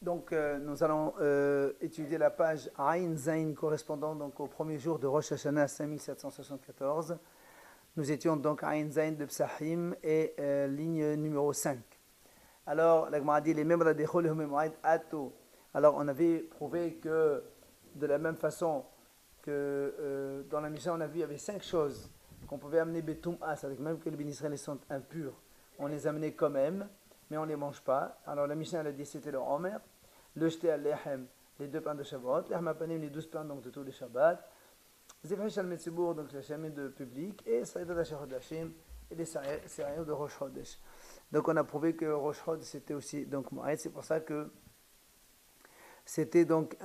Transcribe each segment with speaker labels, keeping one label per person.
Speaker 1: Donc, nous allons étudier la page Ain Zain correspondant donc au premier jour de Rosh Hashanah 5774. Nous étions donc à Ain Zain de Psahim et ligne numéro 5. Alors, la Gemara dit les membres de Chol Humemoïd Ato. Alors, on avait prouvé que de la même façon que dans la Mishnah, on a vu qu'il y avait 5 choses qu'on pouvait amener Betum'a, c'est-à-dire même que les bénisraëls sont impurs, on les amenait quand même, mais on ne les mange pas. Alors la Mishnah elle a dit c'était le Homer, le Shté al-Lehem, les 2 pains de Shavuot, l'Ehm Panim, les 12 pains donc de tous les Shabbats, Zefresh al-Metzibour, donc la chemin de public, et Saïdat al-Chodashim, et les céréales de Rosh Chodesh. Donc on a prouvé que Rosh Chodesh c'était aussi donc Moed, c'est pour ça que c'était donc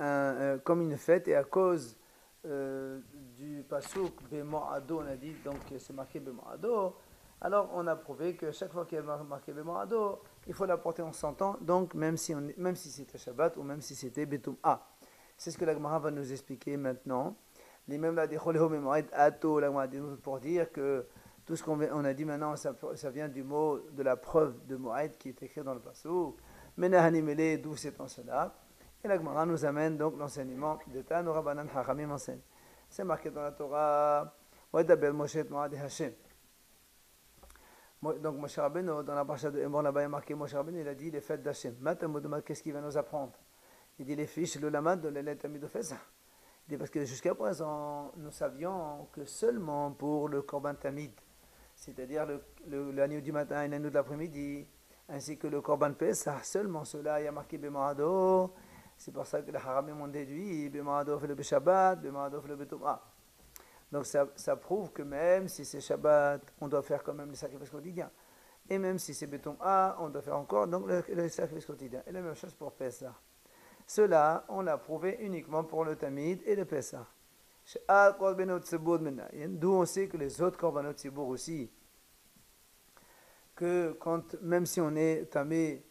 Speaker 1: comme une fête, et à cause du Pasuk Bemoado, on a dit, donc c'est marqué Bemoado. Alors on a prouvé que chaque fois qu'il y a marqué Bemoado, il faut l'apporter en 100 ans, donc même si c'était Shabbat ou même si c'était Betum'a. C'est ce que la Gemara va nous expliquer maintenant. Les mêmes là, des Choleho Memoed Ato, la Gemara dit pour dire que tout ce qu'on a dit maintenant, ça vient du mot de la preuve de Moed qui est écrit dans le Pasuk. Menahanimele, d'où c'est en cela. Et la Gemara nous amène donc l'enseignement de Tano Rabbanan Hachamim enseigne. C'est marqué dans la Torah, Wadabel Moshe Moed Hashem. Donc Moshe Rabbeinu, dans la paracha de Emor, là-bas il y a marqué Moshe Rabbeinu, il a dit les fêtes d'Hachem. Maintenant, qu'est-ce qu'il va nous apprendre? Il dit les fiches, le lamad de l'Etamid de Fesa. Il dit parce que jusqu'à présent, nous savions que seulement pour le Korban Tamid, c'est-à-dire l'agneau du matin et l'agneau de l'après-midi, ainsi que le Korban Pesach, seulement cela, il y a marqué Bemorado. C'est pour ça que les Haramim ont déduit Bemorado fait le Beshabbat, Bemorado fait le Betum'a. Donc ça prouve que même si c'est Shabbat, on doit faire quand même le sacrifice quotidien. Et même si c'est Betum'a, on doit faire encore donc le sacrifice quotidien. Et la même chose pour Pesach. Cela, on l'a prouvé uniquement pour le Tamid et le Pesach. D'où on sait que les autres Korbanot Tzibour aussi, que même si on est tamé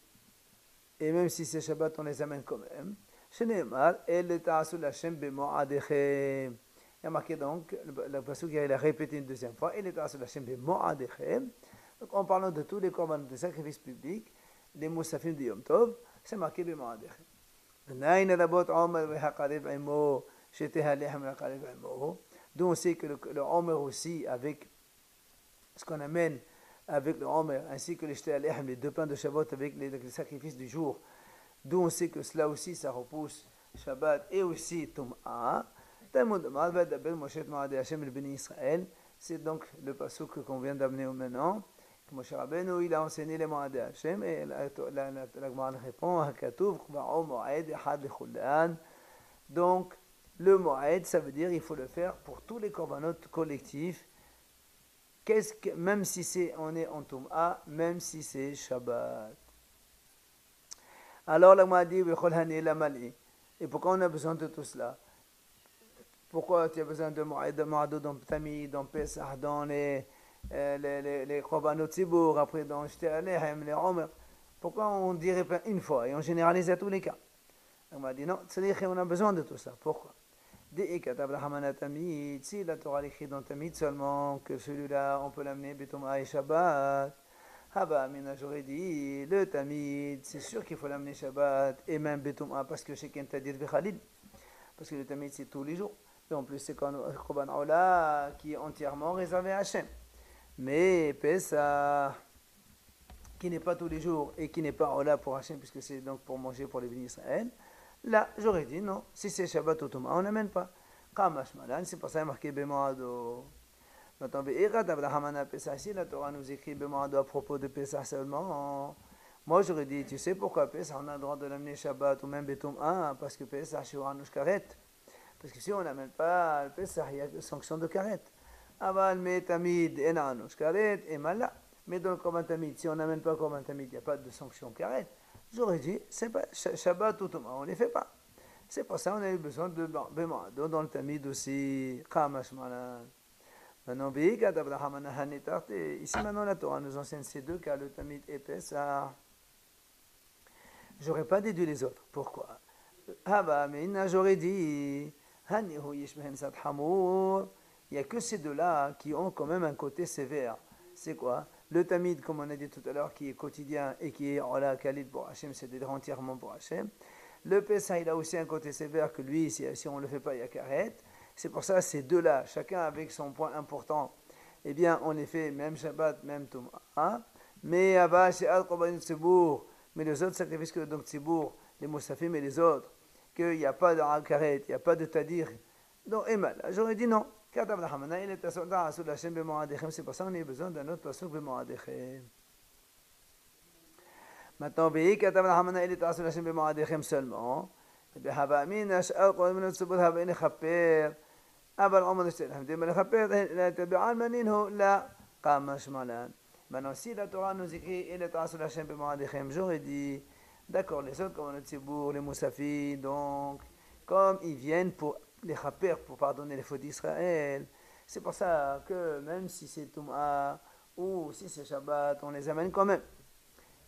Speaker 1: et même si c'est Shabbat, on les amène quand même. Il y a marqué donc, le passage il a répété une deuxième fois, donc en parlant de tous les corbans de sacrifice public, les moussafim de Yom Tov, c'est marqué Bemo'adechem. D'où on sait que le Homer aussi, avec ce qu'on amène avec le Homer, ainsi que les Shté Alehem, les 2 pains de Shavuot avec les sacrifices du jour, d'où on sait que cela aussi, ça repousse Shabbat et aussi Tum'a. C'est donc le pasuk qu'on vient d'amener maintenant. Moshe Rabbeinu, il a enseigné les Mo'adei Hashem et la Gemara répond donc le Mo'ed, ça veut dire il faut le faire pour tous les korbanot collectifs, même si on est en Tum'a, même si c'est Shabbat. Alors la Gemara dit et pourquoi on a besoin de tout cela? Pourquoi tu as besoin de Mo'ado dans Tamid, dans Pesach, dans les Korbanot Tzibour, après dans Shté Alehem, les Omer? Pourquoi on dirait pas une fois et on généralise à tous les cas? On m'a dit non, c'est-à-dire qu'on a besoin de tout ça. Pourquoi? Si la Torah écrit dans Tamid seulement que celui-là, on peut l'amener Betum'a et Shabbat. J'aurais dit, le Tamid, c'est sûr qu'il faut l'amener Shabbat et même Betum'a parce que chacun t'a dit Khalid. Parce que le Tamid c'est tous les jours. Et en plus, c'est Korban Ola qui est entièrement réservé à Hachem. Mais Pesach, qui n'est pas tous les jours et qui n'est pas Ola pour Hachem, puisque c'est donc pour manger pour les bénis Israël, là, j'aurais dit non. Si c'est Shabbat ou Tum'a, on n'amène pas. Kamash Malan, c'est pour ça qu'il y a marqué Bemoado. Maintenant, si la Torah nous écrit Bemoado à propos de Pesach seulement, moi j'aurais dit, tu sais pourquoi Pesach, on a le droit de l'amener Shabbat ou même Betum'a, parce que Pesach, c'est Uranush Karet. Parce que si on n'amène pas le Pesach, il y a des sanctions de karet. Aval, mais Tamid, Enanush, karet, et Mala. Mais dans le Korban Tamid, si on n'amène pas le Korban Tamid, il n'y a pas de sanction karet. J'aurais dit, c'est pas Shabbat ou Tum'a, on ne les fait pas. C'est pour ça qu'on a eu besoin de Bemoado dans le Tamid aussi. Kamash Malan. Maintenant, ici maintenant la Torah nous enseigne ces 2 cas, le Tamid et Pesach. J'aurais pas déduit les autres. Pourquoi? Mais j'aurais dit. Il n'y a que ces 2-là qui ont quand même un côté sévère. C'est quoi? Le Tamid, comme on a dit tout à l'heure, qui est quotidien et qui est Ola Khalid pour Hachem, c'est-à-dire entièrement pour Hachem. Le Pessah, il a aussi un côté sévère que lui, si on ne le fait pas, il y a karet. C'est pour ça, ces deux-là, chacun avec son point important, eh bien, on les fait même Shabbat, même Tum'a. Mais Abba, chez Al-Qurban Tzibour, mais les autres sacrifices que donc Tzibour, les Moussafim et les autres, qu'il n'y a pas de karet, il n'y a pas de Tadir. Donc, Emal, j'aurais dit non. C'est pour ça qu'on a besoin d'un autre pasuk b'mo'adechem. Maintenant, veillez qu'Atam Hamana il est à Hashem b'mo'adechem seulement. Et bien, haba amina, sh'al qol min tzibur haba in chaper. אבל עומד אצלם, דמי לכפר, תביען מנינו לקמה שמלן. Maintenant, si la Torah nous écrit et le Torah sur la chaîne de Moadechem, j'aurais dit, d'accord, les autres, comme le Tzibour, les Moussafi, donc, comme ils viennent pour les chaper, pour pardonner les fautes d'Israël, c'est pour ça que même si c'est Tum'a ou si c'est Shabbat, on les amène quand même.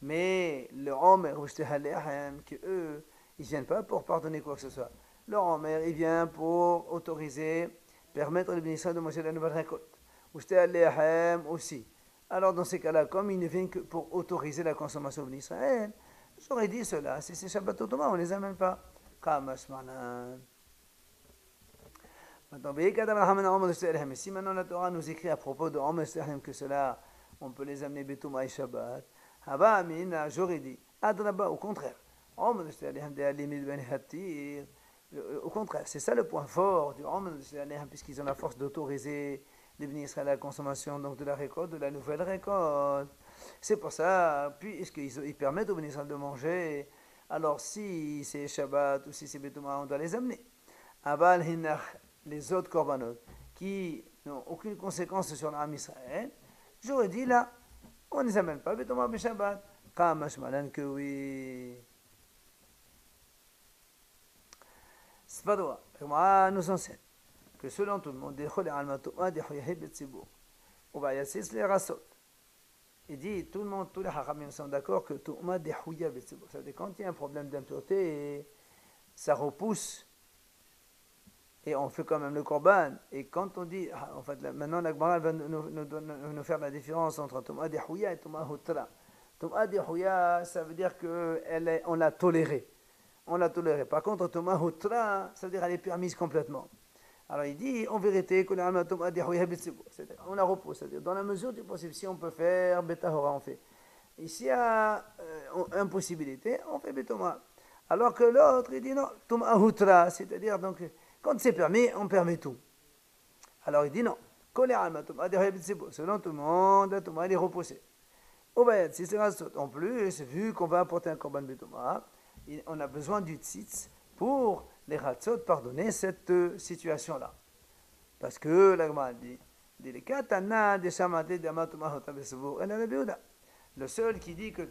Speaker 1: Mais le Omer, que eux, ils ne viennent pas pour pardonner quoi que ce soit. Le Omer, il vient pour autoriser, permettre le bénéfice de manger la nouvelle récolte. Aussi. Alors dans ces cas-là, comme ils ne viennent que pour autoriser la consommation d'Israël, j'aurais dit cela. Si c'est Shabbat ou Tum'a, on ne les amène pas. Mais si maintenant la Torah nous écrit à propos de Omer que cela, on peut les amener Betum'a et Shabbat, j'aurais dit, au contraire. Au contraire, c'est ça le point fort du Omer, puisqu'ils ont la force d'autoriser les bénis Israël à la consommation donc de la récolte, de la nouvelle récolte. C'est pour ça, puisqu'ils permettent aux bénis Israël de manger, alors si c'est Shabbat ou si c'est Betum'a, on doit les amener. Aval hinach, les autres korbanot, qui n'ont aucune conséquence sur l'âme Israël, j'aurais dit là, on ne les amène pas Betum'a Shabbat. Kamash malan que oui. Sfadoua, nous enseigne que selon tout le monde, il dit, tout le monde, tous les hachamim sont d'accord que Tu'ma dehouya betzibur. Ça veut dire quand il y a un problème d'impureté, ça repousse et on fait quand même le korban. Et quand on dit, en fait, maintenant la Gemara va nous faire la différence entre Tu'ma dehouya et Tu'ma hutra. Tu'ma dehouya, ça veut dire qu'on l'a toléré. On l'a toléré. Par contre, Tu'ma hutra, ça veut dire qu'elle est permise complètement. Alors il dit, en vérité, on la repousse, c'est-à-dire dans la mesure du possible, si on peut faire Betahora, on fait. Et s'il y a impossibilité, on fait Betoma. Alors que l'autre, il dit non, Tuma Hutra, c'est-à-dire donc, quand c'est permis, on permet tout. Alors il dit non, selon tout le monde, Tuma est repoussé. Si c'est en plus, vu qu'on va apporter un korban Betoma, on a besoin du tzitz pour les ratzot pardonner cette situation-là. Parce que la Gemara dit, le seul qui dit que la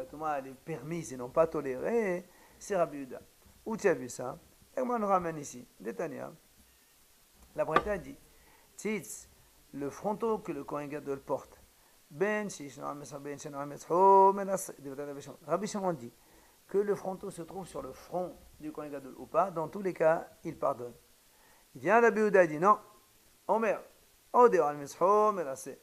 Speaker 1: Touma est permise et non pas tolérée, c'est Rabbi Yehuda. Où tu as vu ça? La Gemara nous ramène ici, Détania. La Breta dit, tzitz, le fronteau que le Kohen Gadol porte, Rabbi Shimon dit que le fronteau se trouve sur le front du Kohen Gadol ou pas, dans tous les cas, il pardonne. Il vient Rabbi Yehuda et dit non, Omer, Ode al Misho Merase,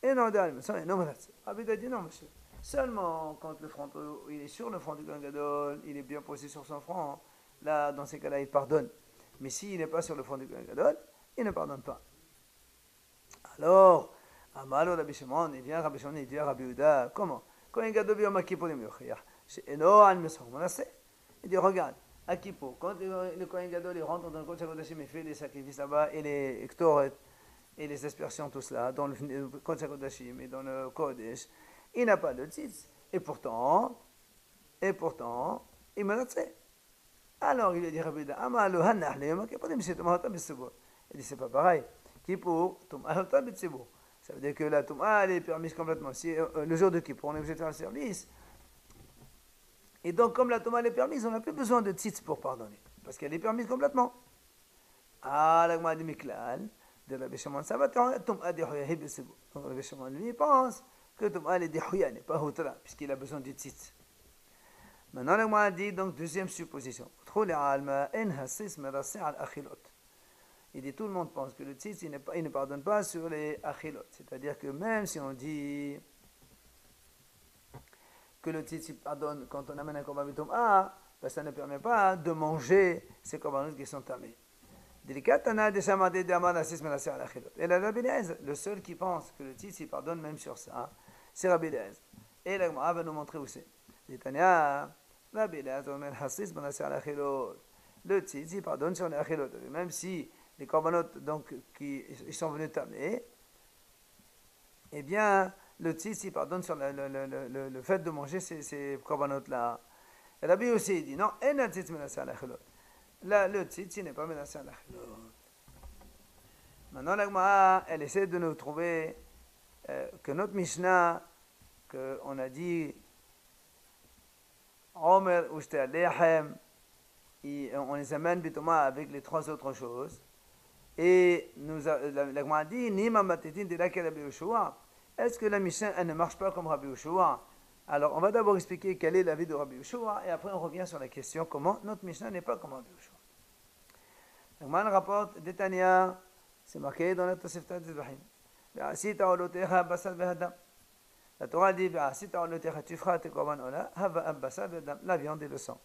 Speaker 1: et non Ode al Misho, et non Merase. Rabbi Yehuda dit non, monsieur. Seulement quand le fronteau, il est sur le front du Kohen Gadol, il est bien posé sur son front, là, dans ces cas-là, il pardonne. Mais s'il n'est pas sur le front du Kohen Gadol, il ne pardonne pas. Alors, Amalo Rabbi Shimon, il vient Rabbi Shimon, il dit à Rabbi Yehuda, comment? Kohen Gadol Yom Kippurim Yochiyah. Il dit, regarde, à Kippo, quand le Kohen Gadol il rentre dans le Kodesh HaKodashim et fait les sacrifices là-bas, et les Ektoret, et les aspersions, tout cela, dans le Kodesh HaKodashim et dans le Kodesh, il n'a pas de tzitz. Et pourtant, il me l'a fait. Alors il a dit, Rabbi Da, il dit, c'est pas pareil. Kippo, ça veut dire que la Touma, elle est permise complètement. Si le jour de Kippo, on est obligé de faire le service. Et donc, comme la Touma est permise, on n'a plus besoin de tzitz pour pardonner. Parce qu'elle est permise complètement. Ah, la Gemara dit Miklal, de Rabbi Shimon, ça va, Touma dehouya hibisibu. Donc, Rabbi Shimon, lui, il pense que Touma est dehouya, n'est pas hutra, puisqu'il a besoin du tzitz. Maintenant, la Gemara dit, donc, deuxième supposition. Il dit, tout le monde pense que le tzitz, il ne pardonne pas sur les achilot. C'est-à-dire que même si on dit que le tzitz pardonne quand on amène un korban betum'a, ben, ça ne permet pas de manger ces corbanotes qui sont tamés. Et le seul qui pense que le tzitz il pardonne même sur ça, c'est Rabbi Eliezer. Et la Gemara va nous montrer où c'est. Le tzitz il pardonne sur les achilot. Même si les corbanotes donc, ils sont venus tamés, eh bien, le tzitz il pardonne sur le fait de manger ces corbanotes-là. Et Rabbi aussi il dit non, là, le tzitz n'est pas menacé à l'achilot. Maintenant, la Gemara, elle essaie de nous trouver que notre Mishnah, qu'on a dit Omer ushte alechem, on les amène bitoma avec les trois autres choses. Et la Gemara dit Nima matetin de laquelle Rabbi Yoshua. Est-ce que la Mishnah elle ne marche pas comme Rabbi Yoshua? Alors, on va d'abord expliquer quel est l'avis de Rabbi Yoshua et après on revient sur la question comment notre Mishnah n'est pas comme Rabbi Yoshua. La Gemara rapporte d'Etania, c'est marqué dans la Tosefta de Zvahim. La Torah dit tu feras tes korban ola, la viande et le sang.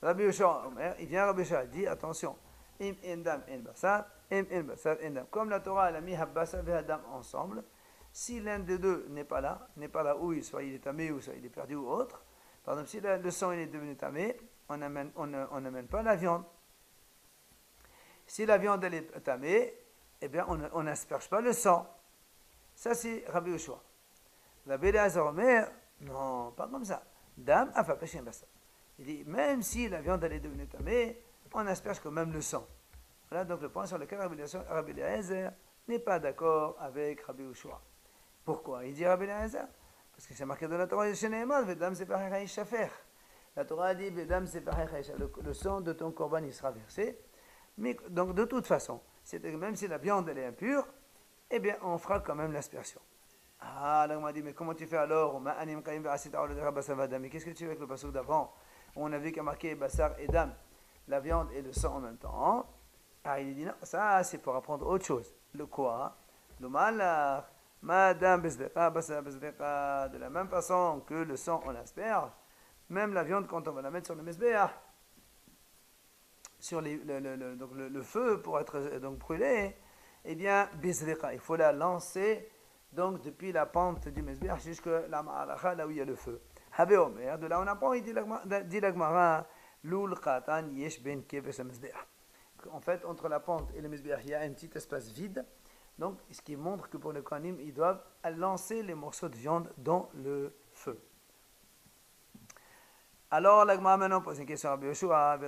Speaker 1: Rabbi Yoshua Omer, il vient Rabbi Yoshua dit attention, im endam en basar, im en basar endam. Comme la Torah elle a mis habbasa vehadam ensemble, si l'un des deux n'est pas là où soit il est tamé ou soit il est perdu ou autre, par exemple si le sang il est devenu tamé, on n'amène pas la viande. Si la viande elle est tamée, eh bien on n'asperge pas le sang. Ça c'est Rabbi Yoshua. Rabbi Eliezer Omer, non, pas comme ça. Dam afa peshin basa. Il dit même si la viande elle est devenue tamée, on asperge quand même le sang. Voilà donc le point sur lequel Rabbi Eliezer n'est pas d'accord avec Rabbi Yoshua. Pourquoi? Il dit Rabbi Eliezer parce que c'est marqué dans la Torah Sheneemar, Vedam separech haishafer. La Torah dit Vedam separech haishafer. Le sang de ton korban il sera versé. Mais donc de toute façon, même si la viande elle est impure, eh bien on fera quand même l'aspersion. Ah, là on m'a dit, mais comment tu fais alors? Mais qu'est-ce que tu fais avec le passage d'avant? On a vu qu'il y a marqué Bassar et Dam, la viande et le sang en même temps. Ah, il dit non, ça c'est pour apprendre autre chose. Le quoi? Le malach, Madame Besdeka, Bassar Besdeka, de la même façon que le sang on asperge, même la viande quand on va la mettre sur le mesbéach, sur donc le feu pour être donc brûlé, eh bien, Besdeka, il faut la lancer donc depuis la pente du mesbéach jusqu'à la ma'alacha, là où il y a le feu. Habe Omer, de là on apprend, il dit la Gemara, Lul Khatan Yesh Ben Keves Mesbéach. En fait, entre la pente et le mesbéach, il y a un petit espace vide. Donc, ce qui montre que pour le Kohanim, ils doivent lancer les morceaux de viande dans le feu. Alors, la Gemara maintenant pose une question à Rabbi Yoshua.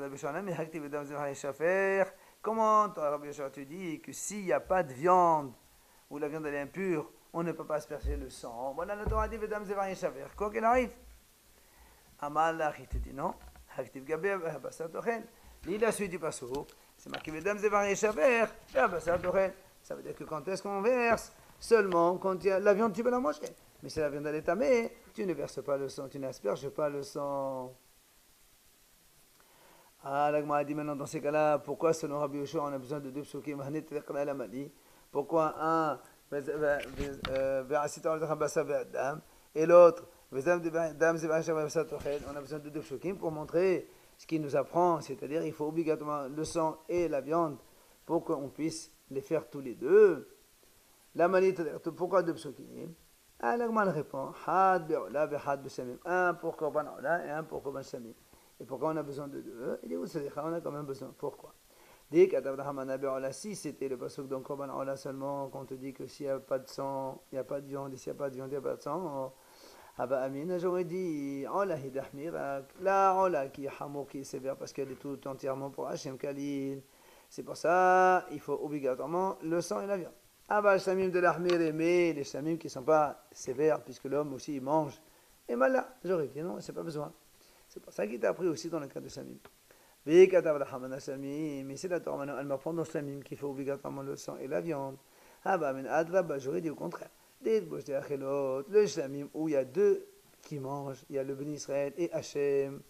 Speaker 1: Comment, toi, Rabbi Yoshua, tu dis que s'il n'y a pas de viande, ou la viande elle est impure, on ne peut pas asperger le sang? Voilà, la Torah dit quoi qu'il arrive. Amalach, il te dit non. Il a suivi du passo. C'est marqué Vedam Zevar Yeshaver, ça veut dire que quand est-ce qu'on verse? Seulement quand il y a la viande, tu peux la manger. Mais si la viande elle est tamée, tu ne verses pas le sang, tu n'asperges pas le sang. Ah, la Gemara dit maintenant dans ces cas-là, pourquoi selon Rabbi Yoshua on a besoin de deux psukim? Pourquoi un et l'autre on a besoin de deux psukim pour montrer ce qu'il nous apprend, c'est-à-dire il faut obligatoirement le sang et la viande pour qu'on puisse les faire tous les deux. La manite, pourquoi deux psukim? Ah, la Gemara répond, un pour korban ola et un pour korban shamim. Et pourquoi on a besoin de deux? Il dit, on a quand même besoin. Pourquoi? Si c'était le pasuk dans korban ola seulement, qu'on te dit que s'il n'y a pas de sang, il n'y a pas de viande, et s'il n'y a pas de viande, il n'y a pas de sang, j'aurais dit, la ola qui est hamour, qui est sévère, parce qu'elle est tout entièrement pour Hashem Kalil. C'est pour ça, il faut obligatoirement le sang et la viande. Shamim de l'ahmir, mais les shamim qui ne sont pas sévères, puisque l'homme aussi il mange, et mal là, j'aurais dit non, c'est pas besoin. C'est pour ça qu'il t'a appris aussi dans le cas de shamim. Mais c'est la Torah maintenant, elle m'apprend dans shamim qu'il faut obligatoirement le sang et la viande. J'aurais dit au contraire. Le shamim où il y a deux qui mangent, il y a le béni Israël et Hachem.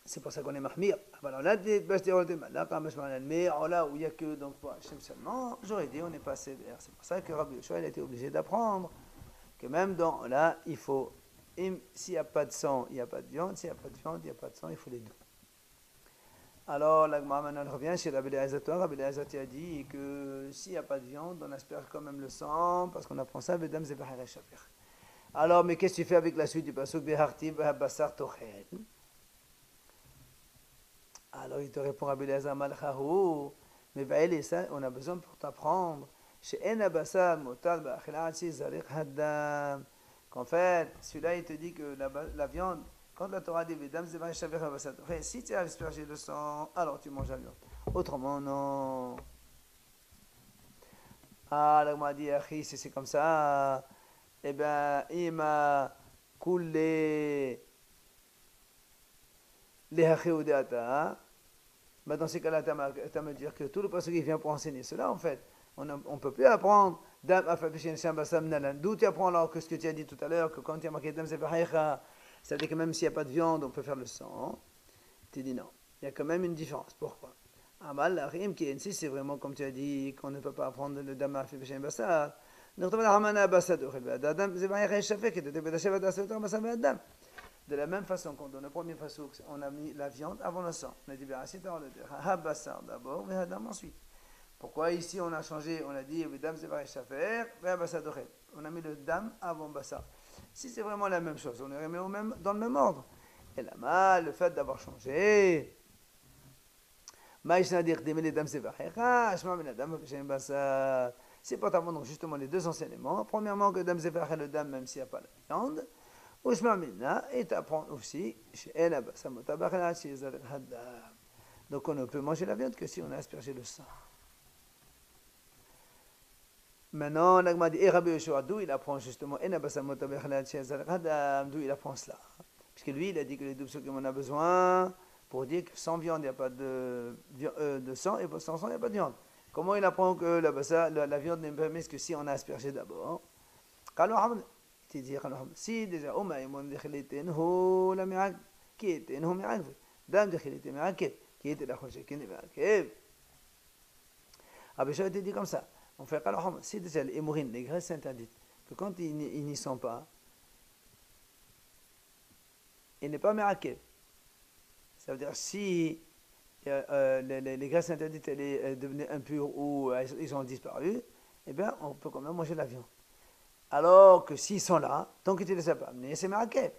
Speaker 1: C'est pour ça qu'on est mahmir. Mais là où il n'y a que donc pour Hachem seulement, j'aurais dit on n'est pas sévère. C'est pour ça que Rabbi Yoshua a été obligé d'apprendre que même dans là, il faut s'il n'y a pas de sang, il n'y a pas de viande. S'il n'y a pas de viande, il n'y a pas de sang, il faut les deux. Alors, la Gemara maintenant revient chez Rabbi Eliezer. Rabbi Eliezer a dit que s'il n'y a pas de viande, on asperge quand même le sang, parce qu'on apprend ça, Bedam Zebahir Shafir. Alors, mais qu'est-ce que tu fais avec la suite du pasuk Beharti Basar Tochel? Alors, il te répond Rabbi Eliezer Malchahu, mais Baël ça, on a besoin pour t'apprendre. Chez En Basar Motal Bachilat Zarik Haddam. Qu'en fait, celui-là, il te dit que la viande, quand la Torah dit Bedam Zebahir Shafir Basar Tochel, si tu as aspergé le sang, alors tu manges la viande. Autrement, non. Ah, là, on m'a dit, si c'est comme ça, eh bien, il m'a coulé les hachéoudéata. Dans ces cas-là, tu vas me dire que tout le passage qui vient pour enseigner cela, en fait, on ne peut plus apprendre d'où tu apprends alors que ce que tu as dit tout à l'heure, que quand tu as marqué Dam Zebahecha, ça veut dire que même s'il n'y a pas de viande, on peut faire le sang. Tu dis non. Il y a quand même une différence. Pourquoi? Amal, la rime qui est ici, c'est vraiment comme tu as dit, qu'on ne peut pas apprendre le Dam Afibishin Bassad. De la même façon qu'on donne le premier façon, on a mis la viande avant le sang. On a dit Habassar d'abord et Hadam ensuite. Pourquoi ici on a changé? On a dit on a mis le dam avant Bassar. Si c'est vraiment la même chose, on aurait mis dans le même ordre. Et là, le fait d'avoir changé. C'est pour t'apprendre justement les deux enseignements. Premièrement, que Dam Zefach le dam, même s'il n'y a pas la viande. Et t'apprends aussi, donc on ne peut manger la viande que si on a aspergé le sang. Maintenant, l'agma dit, et Rabbi Yoshua, d'où il apprend justement, d'où il apprend cela. Puisque lui, il a dit que les deux psukim on a besoin pour dire que sans viande, il n'y a pas de sang, et sans sang, il n'y a pas de viande. Comment il apprend que la viande n'est permise que si on a aspergé d'abord? Si déjà, qui était la Abishua te dit comme ça. On fait si déjà les hémorrhines, les graisses interdites, que quand ils n'y sont pas, il n'est pas mirakel. Ça veut dire si les graisses interdites elles devenaient impures ou ils ont disparu, eh bien on peut quand même manger la viande. Alors que s'ils sont là, tant que tu ne les as pas amenés, c'est mirakel.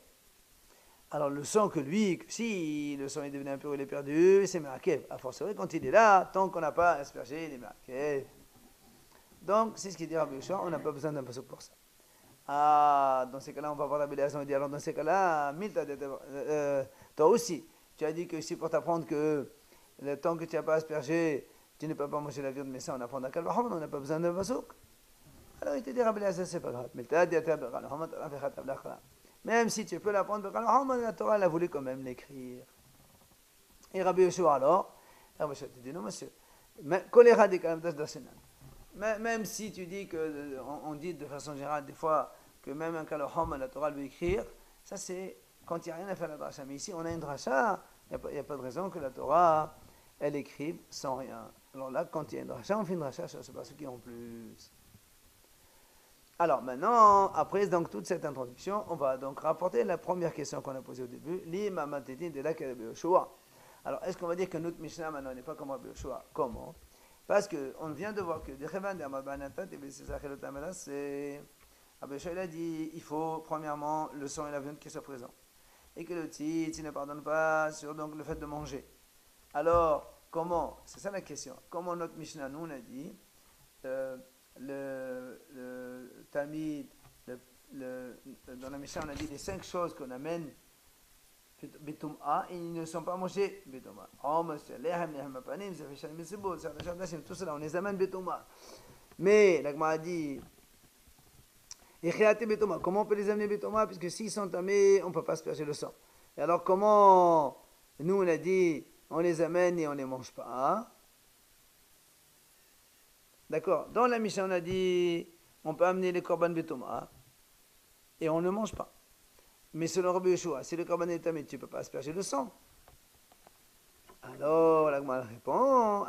Speaker 1: Alors le sang que lui, si le sang est devenu impur, il est perdu, c'est mirakel. A fortiori, quand il est là, tant qu'on n'a pas aspergé, il est mirakel. Donc, c'est ce qu'il dit Rabbi Yoshua, on n'a pas besoin d'un pasuk pour ça. Ah, dans ces cas-là, on va voir la béléation. Il dit, alors dans ces cas-là, toi aussi, tu as dit que si pour t'apprendre que le temps que tu n'as pas aspergé, tu ne peux pas manger la viande, mais ça, on apprend dans Kalvahom, on n'a pas besoin d'un pasuk. Alors il te dit, Rabbi Eliezer, c'est pas grave. Même si tu peux l'apprendre, la Torah, elle a voulu quand même l'écrire. Et Rabbi Yoshua, alors, Rabbi Yoshua te dit, non, monsieur, même si tu dis que, on dit de façon générale, des fois, que même un Kalahom, la Torah veut écrire, ça c'est quand il n'y a rien à faire à la dracha. Mais ici, on a une dracha, il n'y a pas de raison que la Torah, elle écrive sans rien. Alors là, quand il y a une dracha, on fait une dracha, c'est pas ce qui est en plus. Alors maintenant, après donc, toute cette introduction, on va donc rapporter la première question qu'on a posée au début. Alors, est-ce qu'on va dire que notre Mishnah maintenant n'est pas comme Rabbi Yoshua? Comment? Parce qu'on vient de voir que c'est Rabbi Yoshua a dit il faut premièrement le sang et la viande qui soient présents. Et que le tzitz ne pardonne pas sur donc, le fait de manger. Alors, comment? C'est ça la question. Comment notre Mishnah, nous, on a dit le Talmid, dans la Mishnah, on a dit les 5 choses qu'on amène Betum'a, et ils ne sont pas mangés Betum'a. Tout cela, on les amène Betum'a. Mais la Gemara a dit comment on peut les amener Betum'a? Puisque s'ils sont tamés, on ne peut pas asperger le sang. Et alors comment nous on a dit on les amène et on ne les mange pas? D'accord. Dans la Mishnah, on a dit on peut amener les korban Betum'a et on ne mange pas. Mais selon Rabbi Yoshua, si le korban est tamé, tu ne peux pas asperger le sang. Alors, la Gemara répond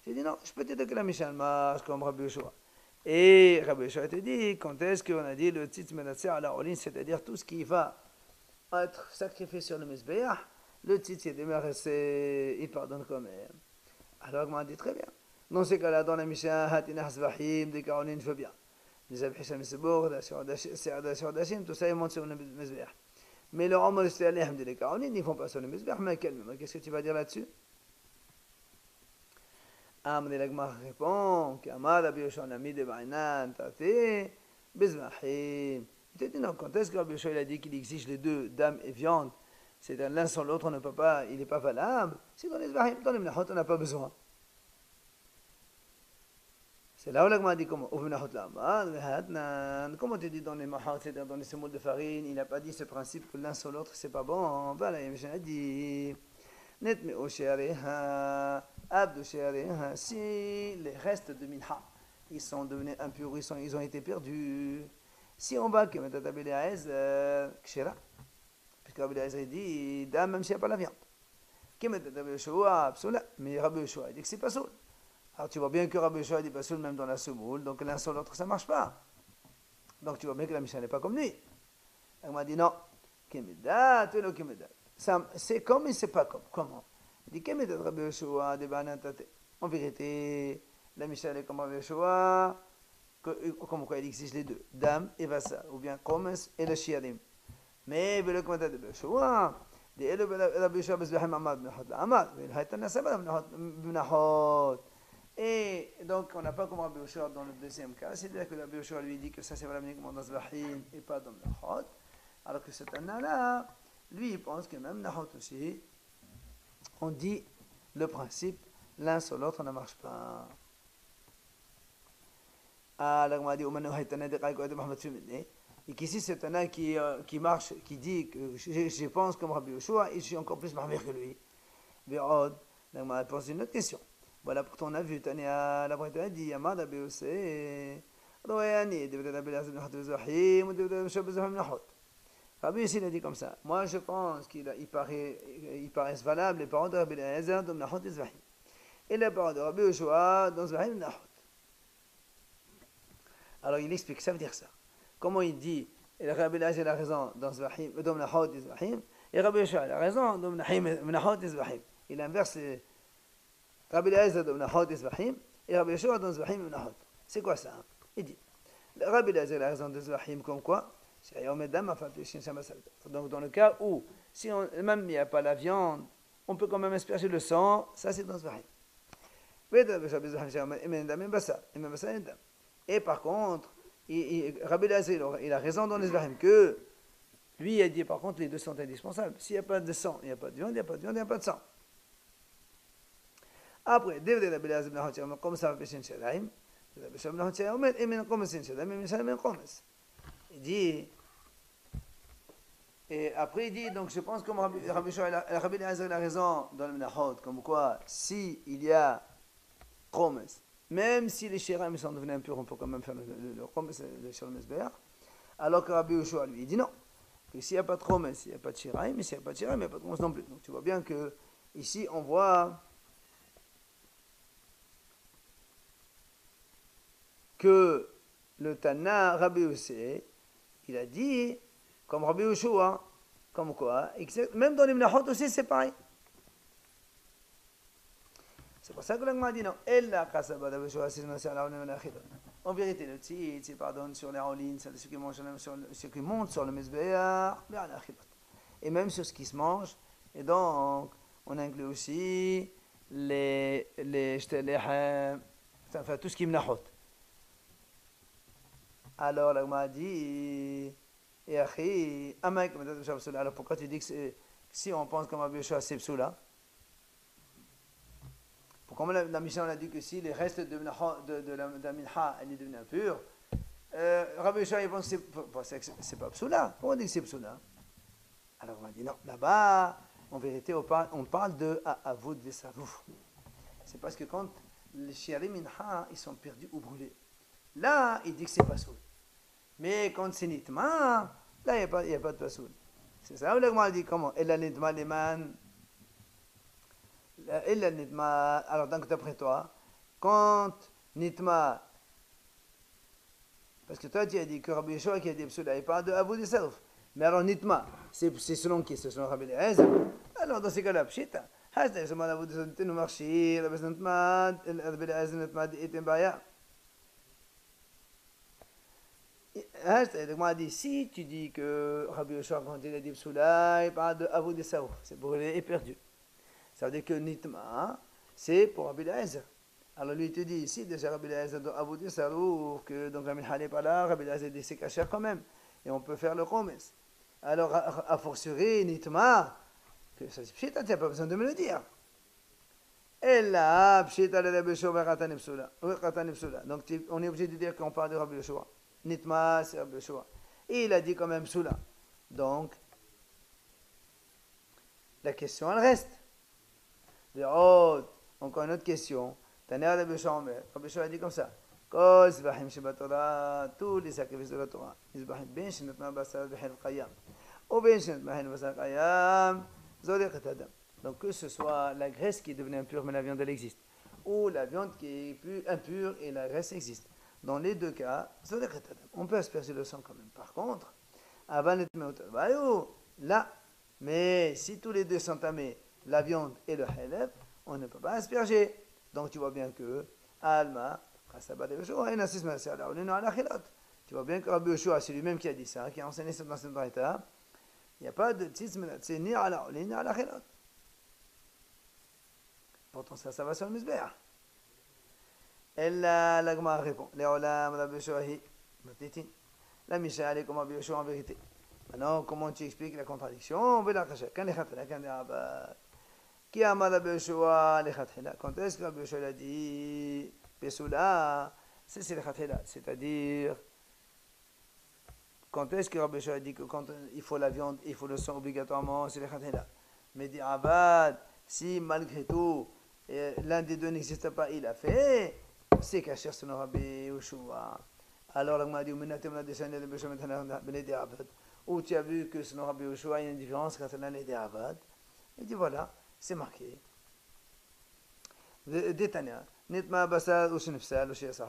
Speaker 1: j'ai dit non, je peux te dire que la Mishnah marche comme Rabbi Yoshua. Et Rabbi Yoshua te dit, quand est-ce qu'on a dit le tzitz menatser à la olin, c'est-à-dire tout ce qui va être sacrifié sur le Mizbeach, le tzitz il pardonne quand même. Alors on m'a dit très bien. Dans ces cas-là, dans la Mishnah, Hatinah Zvahim, des Karolines, je veux bien. Les Abhisham Misbour, Dashim, tout ça, ils montent sur le Mizbeach. Mais le Omar Istaleh, des Karolines, ils ne font pas sur le Mizbeach, mais qu'est-ce que tu vas dire là-dessus? Amener la Gemara répond qu'Amad Rabbi Yoshua Nami de Bainan Tate Bezvahim. Il te dit non, quand est-ce que Rabbi Yoshua a dit qu'il exige les deux, dame et viande, c'est-à-dire l'un sans l'autre, on ne peut pas, il n'est pas valable. Si dans les Zvahim, dans les Menachot, on n'a pas besoin. C'est là où la Gemara dit comment comment tu dis dans les Mahot, c'est-à-dire dans les semoules de farine, il n'a pas dit ce principe que l'un sans l'autre, c'est pas bon. Voilà, il a dit. Net me oshéareha, abdo shéareha, si les restes de minha, ils sont devenus impurs, ils ont été perdus. Si on va que Metatabele Aez, kshera, puisque Rabbi Aez dit, dame, même s'il n'y a pas la viande. Que Metatabele Shoa, psoula, mais Rabbi Yoshua dit que c'est pas soul. Alors tu vois bien que Rabbi Yoshua dit pas soul même dans la semoule, donc l'un sur l'autre ça marche pas. Donc tu vois bien que la Mishnah n'est pas comme lui. Elle m'a dit non, Kemedat, tu le Kemedat. C'est comme et c'est pas comme. Comment? Il dit Kemedat Rabbi Yoshua de Banatate. En vérité, la Mishnah est comme Rabbi Yoshua, comme quoi il exige les deux, dame et vassa, ou bien Komes et le Shiarim. Mais le Kemedat de Rabbi Yoshua, Rabbi Yoshua bezbehem amad b'nachot la'amad, v'ilhaytan nasabad b'nachot. Et donc, on n'a pas comme Rabbi Yoshua dans le deuxième cas, c'est-à-dire que Rabbi Yoshua lui dit que ça c'est valable uniquement dans Zvahim et pas dans Menachot, alors que cet anna-là, lui, il pense que même Nahot aussi, on dit le principe, l'un sur l'autre ne marche pas. Alors, on m'a dit, et qu'ici c'est un qui marche, qui dit que je pense comme Rabbi Yoshua et je suis encore plus marmire que lui. Donc, on m'a posé une autre question. Voilà, pourtant on a vu, Tania, la Bretagne a dit, Amad Rabbi Yoshua, Royani, Rabbi Yoshua a dit comme ça. Moi, je pense qu'il paraissent valables les paroles de Rabbi Eliezer dans Menachot et Zvahim. Et les paroles de Rabbi Yoshua dans Zvahim et Menachot. Alors, il explique, ça veut dire ça. Comment il dit, et Rabbi Eliezer a raison dans Menachot et Zvahim, et Rabbi Yoshua a raison dans Menachot et Zvahim. Il inverse Rabbi Eliezer dans Menachot et Zvahim, et Rabbi Yoshua dans Zvahim et Menachot. C'est quoi ça? Il dit, Rabbi Eliezer a raison de Zvahim comme quoi? Donc dans le cas où, si même il n'y a pas la viande, on peut quand même asperger le sang, ça c'est dans Zvahim. Et par contre, Rabbi Eliezer, il a raison dans les Zvahim que lui il a dit par contre les deux sont indispensables. S'il n'y a pas de sang, il n'y a pas de viande, il n'y a pas de viande, il n'y a pas de sang. Après, comme ça, il dit, et après il dit, donc je pense comme Rabbi Eliezer a raison dans le Menachot, comme quoi, si il y a Chomes, même si les Shiram sont devenus impurs, on peut quand même faire le Chomes, le Shiram Mizbeach, alors que Rabbi Yoshua lui, il dit non, que s'il n'y a pas de Chomes, il n'y a pas de Shiram, mais s'il n'y a pas de Shiram, il n'y a pas de Chomes non plus. Donc tu vois bien que, ici on voit que le Tana Rabbi Yoshua, il a dit, comme Rabbi Yoshua, comme quoi, même dans les Menachot aussi, c'est pareil. C'est pour ça que l'Agma dit non. En vérité, le tzitz, il pardonne sur les rolines, ceux qui montent sur le Mizbeach, et même sur ce qui se mange. Et donc, on inclut aussi enfin, tout ce qui est Menachot. Alors, l'Agma dit, et alors pourquoi tu dis que si on pense comme Rabbi Yoshua, c'est psoula? Pourquoi la Mishnah a dit que si les restes de la minha, elle est devenue impure, Rabbi Yoshua il pense que c'est pas psoula. Pourquoi on dit que c'est psoula? Alors on a dit non, là-bas, en vérité, on parle de avod vesarouf. C'est parce que quand les shiari minha, ils sont perdus ou brûlés, là, il dit que c'est pas psoula. Mais quand c'est nitma, là, il n'y a pas de pasoul. C'est ça où l'agma dit comment? Ella nitma leman. Ella nitma. Alors, donc, d'après toi, quand nitma, Parce que toi, tu as dit que Rabbi Yeshua qui a dit Psoula, il parle de Abu de Sarouf. Mais alors, Nitma, c'est selon qui? C'est selon Rabbi Eliezer. Alors, dans ces cas-là, Pshita. Hasta يسمى Abu de Sarouf, Marchi, Rabbi Eliezer Nitma, Etem Baya. Si tu dis que Rabbi Yeshua, quand il a dit Psoula, il parle de Abu de Sarouf, c'est pour les éperdus. Ça veut dire que Nitma, c'est pour Rabbi Eliezer. Alors lui, il te dit ici, déjà Rabbi Eliezer dans Abu de Sarouf, que donc la Minha n'est pas là, Rabbi Eliezer dit c'est caché quand même. Et on peut faire le Chomes. Alors, a fortiori, Nitma, que ça c'est Pshita, tu n'as pas besoin de me le dire. Et là, Pshita le Rabbi Yeshua, Ratan Psoula. Donc on est obligé de dire qu'on parle de Rabbi Yeshua. Nitma, c'est Rabbi Yeshua. Et il a dit quand même Psoula. Donc, la question, elle reste. Encore une autre question. Taner Rabbi Yeshua, Rabbi Yeshua a dit comme ça. Kol Zbahim Shabbat Torah, tous les sacrifices de la Torah. Zbahim Ben Shinatma Basar Bihel Qayam. Ou Ben Shinatma Basar Qayam, Zodek Adam. Donc que ce soit la graisse qui est devenue impure, mais la viande elle existe, ou la viande qui est plus impure et la graisse existe. Dans les deux cas, on peut asperger le sang quand même. Par contre, là, mais si tous les deux sont tamés, la viande et le haleb, on ne peut pas asperger. Donc tu vois bien que Alma, tu vois bien que Rabbi Yeshua, c'est lui-même qui a dit ça, qui a enseigné ça dans cette braïta. Il n'y a pas de tzitz, c'est ni à la ni à la chilot. Pourtant ça va sur le misbéach. Elle la Gemara répond. Léolam Rabbi Yeshua hi matitin. La Misha allait comme Rabbi Yeshua en vérité. Maintenant, comment tu expliques la contradiction? On veut la cacher. Quand les khatila, quand les abad. Qui a mal Rabbi Yeshua les khatila? Quand est-ce que Rabbi Yeshua a dit Pesoula? C'est les khatila, c'est-à-dire. Quand est-ce que Rabbi Yeshua a dit que quand il faut la viande, il faut le sang obligatoirement, c'est les khatila. Mais dit abad, si malgré tout l'un des deux n'existe pas, il a fait, c'est caché sur Rabbi Yeshua. Alors, on m'a dit, où tu as vu que sur Rabbi Yeshua, il y a une différence quand l'un est des abad. Il dit voilà, c'est marqué. Détania, netma basad ou shenifsal ou shiasah,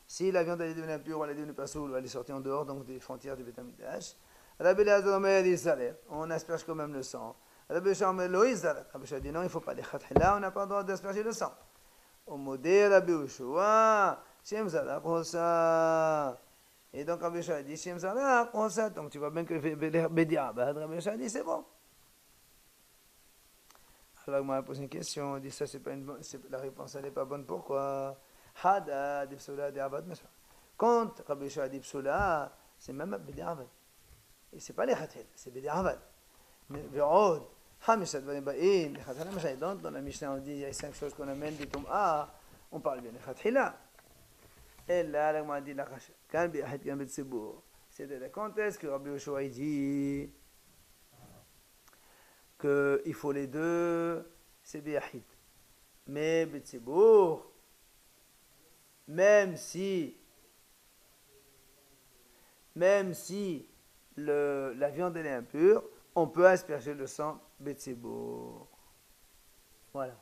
Speaker 1: si la viande est devenue impure, elle est devenue pas soule, elle est sortie en dehors donc des frontières du Beth Amikdash, Rabbi Eliezer dit salaire, on asperge quand même le sang. Rabbi Yeshua dit non, il ne faut pas. Les khatila, on n'a pas le droit d'asperger le sang. Au modé Rabbi Yeshua, Shem Zalak, et donc Rabbi Yeshua dit Shem Zalak, donc tu vois bien que Bediabad, Rabbi Yeshua dit c'est bon. Alors, moi, pose une question, on dit ça, c'est pas une bonne, la réponse, elle n'est pas bonne. Pourquoi? Hada, Dipsoula, Diabad, quand Rabbi Yeshua dit Psoula, c'est même Bediabad. Et c'est pas les khatil, c'est Bediabad. Mais Véod, Hamishat Vaniba'in, les khatila, machin, dans la Mishnah, on dit il y a 5 choses qu'on amène du Tum'a, on parle bien des khatila. Et là, la Gemara dit la Racha, Kan Bi'ahid, Kan B'Tzibour. C'est-à-dire, quand est-ce que Rabbi Yeshua dit qu'il faut les deux, c'est Bi'ahid. Mais B'Tzibour, même si la viande elle est impure, on peut asperger le sang B'Tzibour. Voilà.